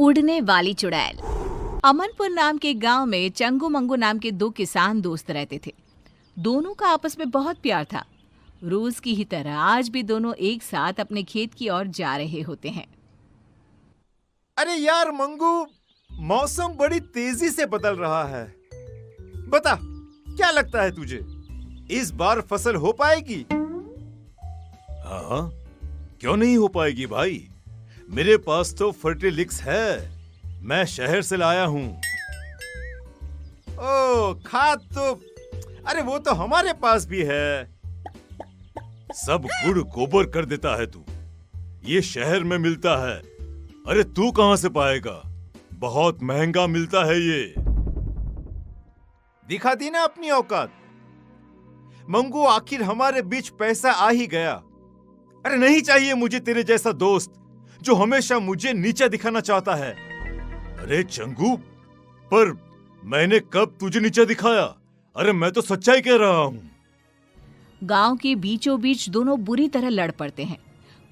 उड़ने वाली चुड़ैल। अमनपुर नाम के गांव में चंगू मंगू नाम के दो किसान दोस्त रहते थे। दोनों का आपस में बहुत प्यार था। रोज की ही तरह आज भी दोनों एक साथ अपने खेत की ओर जा रहे होते हैं। अरे यार मंगू, मौसम बड़ी तेजी से बदल रहा है। बता, क्या लगता है तुझे, इस बार फसल हो पाएगी? हाँ, क्यों नहीं हो पाएगी भाई। मेरे पास तो फर्टिलिक्स है, मैं शहर से लाया हूँ। ओ, खाद तो अरे वो तो हमारे पास भी है। सब गुड़ गोबर कर देता है तू, ये शहर में मिलता है। अरे तू कहाँ से पाएगा, बहुत महंगा मिलता है ये। दिखा दी ना अपनी औकात। मंगू, आखिर हमारे बीच पैसा आ ही गया। अरे नहीं चाहिए मुझे तेरे जैसा दोस्त जो हमेशा मुझे नीचा दिखाना चाहता है। अरे चंगू, पर मैंने कब तुझे नीचा दिखाया? अरे मैं तो सच्चाई कह रहा हूँ। गांव के बीचों बीच दोनों बुरी तरह लड़ पड़ते हैं।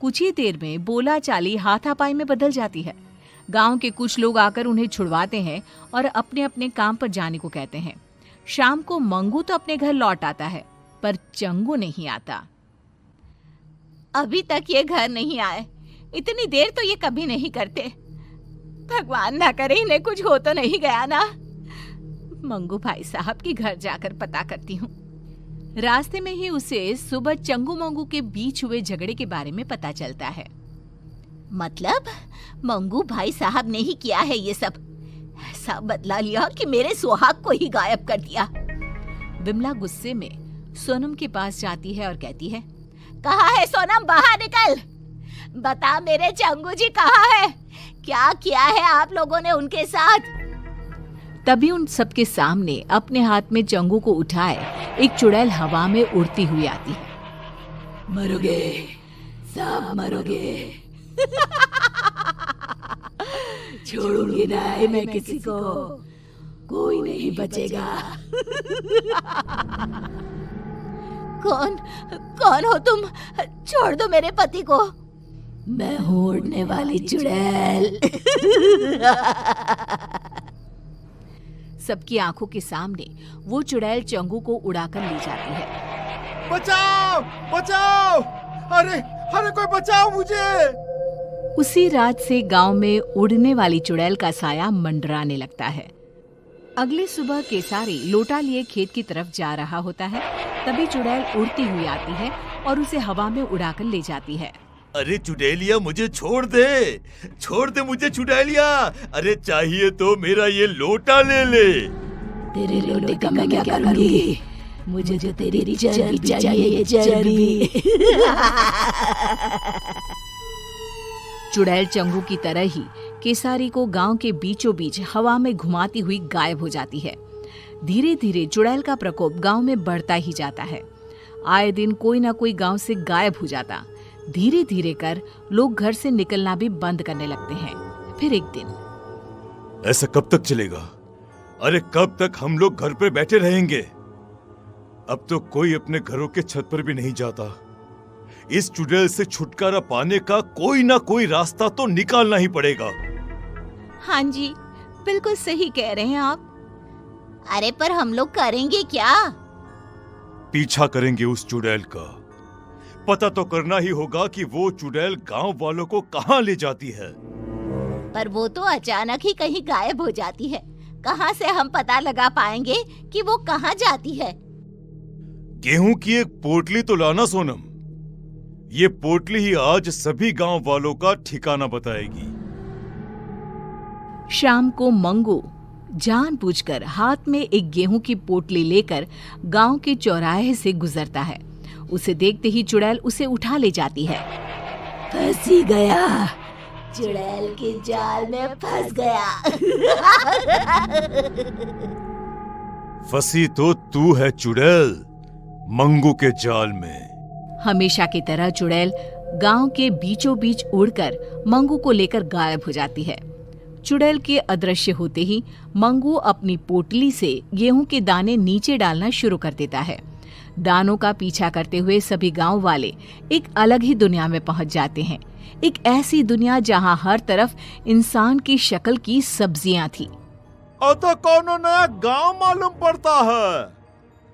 कुछ ही देर में बोला चाली हाथापाई में बदल जाती है। गांव के कुछ लोग आकर उन्हें छुड़वाते हैं और अपने अपने काम पर जाने को कहते हैं। शाम को मंगू तो अपने घर लौट आता है, पर चंगू नहीं आता। अभी तक ये घर नहीं आए, इतनी देर तो ये कभी नहीं करते। भगवान ना करे इन्हें कुछ हो तो नहीं गया ना। मंगू भाई साहब के घर जाकर पता करती हूँ। रास्ते में ही उसे सुबह चंगू मंगू के बीच हुए झगड़े के बारे में पता चलता है। मतलब मंगू भाई साहब ने ही किया है ये सब। ऐसा बदला लिया कि मेरे सुहाग को ही गायब कर दिया। विमला गुस्से में सोनम के पास जाती है और कहती है, कहाँ है सोनम, बाहर निकल। बता मेरे चंगू जी कहाँ है, क्या किया है आप लोगों ने उनके साथ। तभी उन सबके सामने अपने हाथ में चंगू को उठाए एक चुड़ैल हवा में उड़ती हुई आती है। मरोगे, सब मरोगे। छोड़ूंगी नहीं मैं किसी को, कोई नहीं बचेगा। कौन कौन हो तुम, छोड़ दो मेरे पति को। मैं हूँ उड़ने वाली चुड़ैल। सबकी आंखों के सामने वो चुड़ैल चंगू को उड़ाकर ले जाती है। बचाओ बचाओ, अरे अरे कोई बचाओ मुझे। उसी रात से गांव में उड़ने वाली चुड़ैल का साया मंडराने लगता है। अगली सुबह केसारी लोटा लिए खेत की तरफ जा रहा होता है। तभी चुड़ैल उड़ती हुई आती है और उसे हवा में उड़ाकर ले जाती है। अरे चुड़ैलिया, मुझे छोड़ दे मुझे चुड़ैलिया। अरे चाहिए तो मेरा ये लोटा ले ले। तेरे लोटे का मैं क्या करूंगी, मुझे जो तेरी चर्बी चाहिए, चर्बी। चुड़ैल चंगू की तरह ही केसारी को गांव के बीचों बीच हवा में घुमाती हुई गायब हो जाती है। धीरे धीरे चुड़ैल का प्रकोप गांव में बढ़ता ही जाता है। आए दिन कोई ना कोई गांव से गायब हो जाता। धीरे धीरे कर लोग घर से निकलना भी बंद करने लगते हैं। फिर एक दिन, ऐसा कब तक चलेगा? अरे कब तक हम लोग घर पे बैठे रहेंगे? अब तो कोई अपने घरों के छत पर भी नहीं जाता। इस चुड़ैल से छुटकारा पाने का कोई ना कोई रास्ता तो निकालना ही पड़ेगा। हाँ जी, बिल्कुल सही कह रहे हैं आप। अरे पर हम लोग करेंगे क्या? पीछा करेंगे उस चुड़ैल का। पता तो करना ही होगा कि वो चुड़ैल गांव वालों को कहाँ ले जाती है। पर वो तो अचानक ही कहीं गायब हो जाती है। कहाँ से हम पता लगा पाएंगे कि वो कहाँ जाती है? गेहूं की एक पोटली तो लाना सोनम। ये पोटली ही आज सभी गांव वालों का ठिकाना बताएगी। शाम को मंगू जानबूझकर हाथ में एक गेहूं की पोटली लेकर गांव के चौराहे से गुजरता है। उसे देखते ही चुड़ैल उसे उठा ले जाती है। फंस ही गया, चुड़ैल के जाल में फंस गया। फंसी तो तू है चुड़ैल, मंगू के जाल में। हमेशा की तरह चुड़ैल गांव के बीचों बीच उड़कर मंगू को लेकर गायब हो जाती है। चुड़ैल के अदृश्य होते ही मंगू अपनी पोटली से गेहूं के दाने नीचे डालना शुरू कर देता है। दानों का पीछा करते हुए सभी गांव वाले एक अलग ही दुनिया में पहुंच जाते हैं। एक ऐसी दुनिया जहाँ हर तरफ इंसान की शक्ल की सब्जियां थी। और तो कौनो नया गांव मालूम पड़ता है।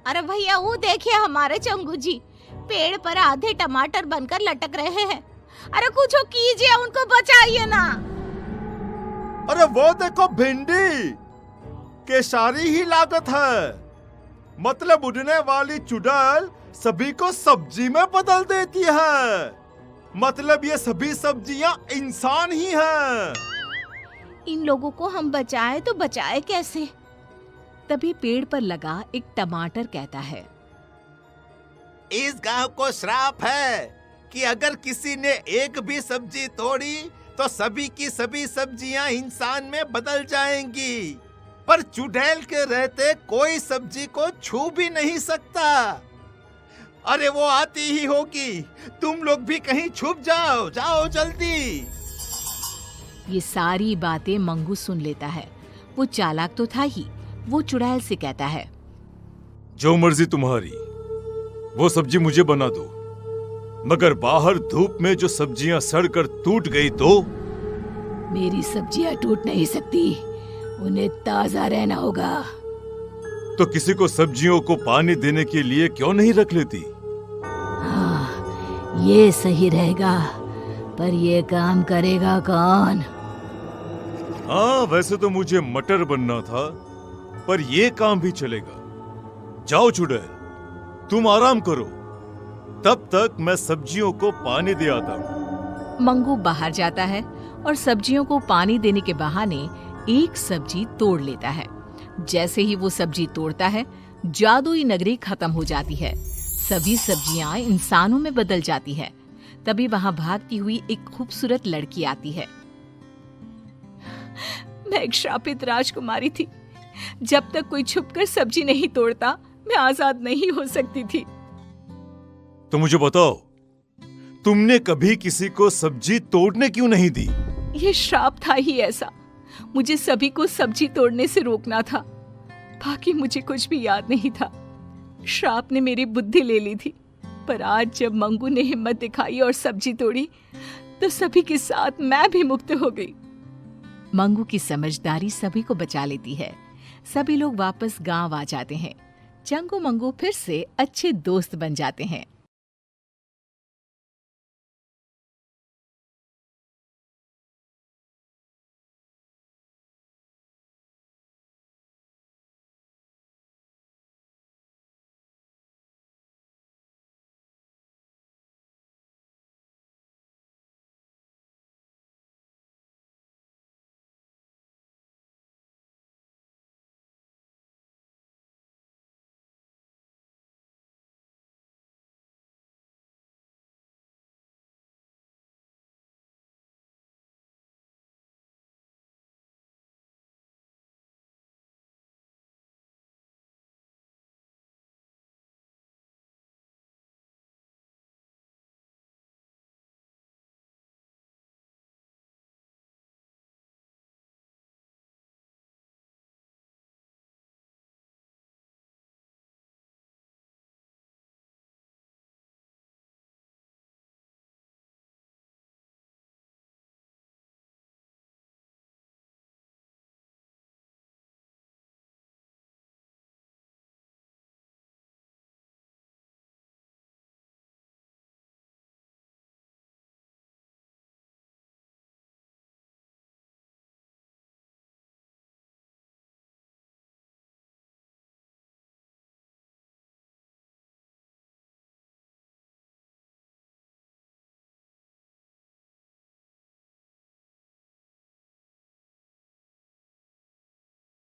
अरे भैया वो देखिए हमारे चंगू जी पेड़ पर आधे टमाटर बनकर लटक रहे हैं। अरे कुछ कीजिए, उनको बचाइए ना। अरे वो देखो भिंडी, केसारी ही लागत है। मतलब उड़ने वाली चुड़ैल सभी को सब्जी में बदल देती है। मतलब ये सभी सब्जियां इंसान ही हैं। इन लोगों को हम बचाए तो बचाए कैसे? तभी पेड़ पर लगा एक टमाटर कहता है, इस गांव को श्राप है कि अगर किसी ने एक भी सब्जी तोड़ी तो सभी की सभी सब्जियां इंसान में बदल जाएंगी। पर चुड़ैल के रहते कोई सब्जी को छू भी नहीं सकता। अरे वो आती ही होगी, तुम लोग भी कहीं छुप जाओ, जाओ जल्दी। ये सारी बातें मंगू सुन लेता है। वो चालाक तो था ही। वो चुड़ैल से कहता है, जो मर्जी तुम्हारी, वो सब्जी मुझे बना दो, मगर बाहर धूप में जो सब्जियां सड़कर टूट गई तो? मेरी सब्जियां टूट नहीं सकती, उन्हें ताजा रहना होगा। तो किसी को सब्जियों को पानी देने के लिए क्यों नहीं रख लेती? हाँ, ये सही रहेगा, पर ये काम करेगा कौन? हाँ, वैसे तो मुझे मटर बनना था, पर ये काम भी चलेगा। जाओ चुड़ैल, तुम आराम करो, तब तक मैं सब्जियों को पानी दे आता हूँ। मंगू बाहर जाता है और सब्जियों को पानी देने के बहाने एक सब्जी तोड़ लेता है। जैसे ही वो सब्जी तोड़ता है, जादुई नगरी खत्म हो जाती है। सभी सब्जियां इंसानों में बदल जाती है। तभी वहां भागती हुई एक खूबसूरत लड़की आती है। मैं एक श्रापित राजकुमारी थी। जब तक कोई छुपकर सब्जी नहीं तोड़ता, मैं आजाद नहीं हो सकती थी। तो मुझे बताओ, तुमने कभी किसी को सब्जी तोड़ने क्यों नहीं दी? ये श्राप था ही ऐसा। मुझे सभी को सब्जी तोड़ने से रोकना था। बाकी मुझे कुछ भी याद नहीं था। श्राप ने मेरी बुद्धि ले ली थी। पर आज जब मंगू ने हिम्मत दिखाई और सब्जी तोड़ी, तो सभी के साथ मैं भी मुक्त हो गई। मंगू की समझदारी सभी को बचा लेती है। सभी लोग वापस गांव आ जाते हैं। चंगू मंगू फिर से अच्छे दोस्त बन जाते हैं।